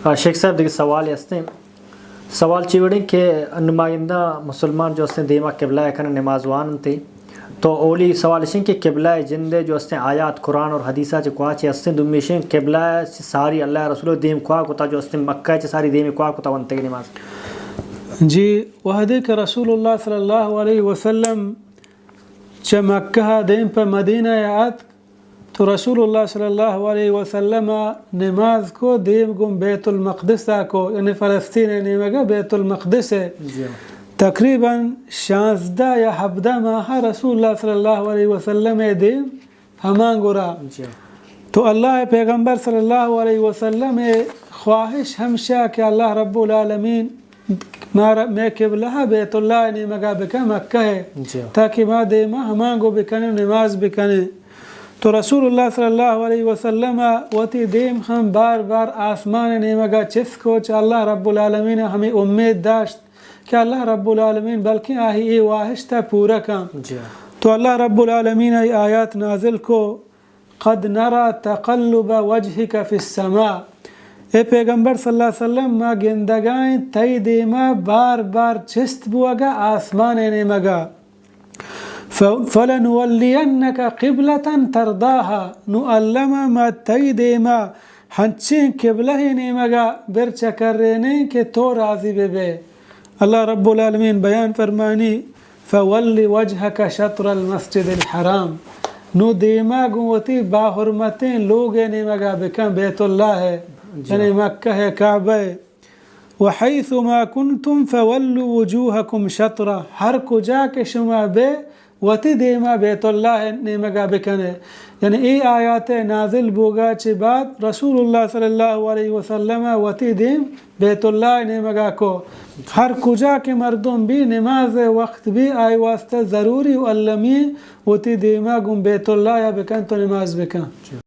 शेख साहब देखिए सवाल हस्ते सवाल चिवड़ी के नुमाइंदा मुसलमान जो हस्ते देमा किबला खन नमाजवान थे तो ओली सवाल इशन के किबला जिंदे जो हस्ते आयात कुरान और हदीसा च क्वाच हस्ते दुमिशन किबला सारी अल्लाह रसूल देम क्वा कुता जो हस्ते मक्का च सारी देम क्वा कुता वंते नमाज जी वहदे के रसूलुल्लाह सल्लल्लाहु अलैहि वसल्लम च मक्का देम पर मदीना आत तो रसूलुल्लाह सल्लल्लाहु अलैहि वसल्लम नमाज को देम गुम बैतुल मक़दिस को यानी फ़लस्तीन नेमगा बैतुल मक़दिस है तकरीबन 16 या 17 माह रसूलुल्लाह सल्लल्लाहु अलैहि वसल्लम देम हमांगुरा तो अल्लाह पैगंबर सल्लल्लाहु अलैहि वसल्लम ख्वाहिश हमशा कि अल्लाह रब्बुल आलमीन मैं किबला बैतुल्लाह नेमगा बिका मक्का है ताकि माँ देमा हमांगो बिकने नमाज बिकने तो रसूलुल्लाह सल्लल्लाहु अलैहि वसल्लम वती देम हम बार बार आसमान नेमगा चिस्को च अल्लाह रब्बुल आलमीन हमें उम्मीद दाश्त कि अल्लाह रब्बुल आलमीन बल्कि आही ये वाहिश था पूरा काम तो अल्लाह रब्बुल आलमीन आयात नाजिल को क़द नरा तक़ल्लुब वजहिका फ़िस्समा ए पैगंबर सल्लल्लाहु अलैहि वसल्लम मा गिंदगाएं तई देमा बार बार चिस्त बुआगा आसमान नेमगा फ़लनुवल्लियन्नक क़िबलतन तरदाहा नुअल्लमा मा तई देमा हंचे किबला ही नेमगा बिर चकर्रेने के तो राज़ी बेबे अल्लाह रब्बुल आलमीन बयान फरमानी फ़वल्लि वजहक शत्रल मस्जिदिल हराम नु देमा गुवती बाहुरमतें लोग नेमगा बिका बैतुल्लाह है यानी मक्का है काबा है वहैसुमा कुन्तुम फ़वल्लु वजूहकुम शत्रा हर कुजा के शुमा बे वती देमा बैतुल्लाह नेमगा बिकने यानी ये आयात नाजिल बोगा चे बाद रसूलुल्लाह सल्लल्लाहु अलैहि वसल्लम वती देम बैतुल्लाह नेमगा को हर कुजा के मर्दों भी नमाज वक्त भी आए वास्ते ज़रूरी अल्लमी वती देमा गुम बैतुल्लाह या बिकन तो नमाज बिकन।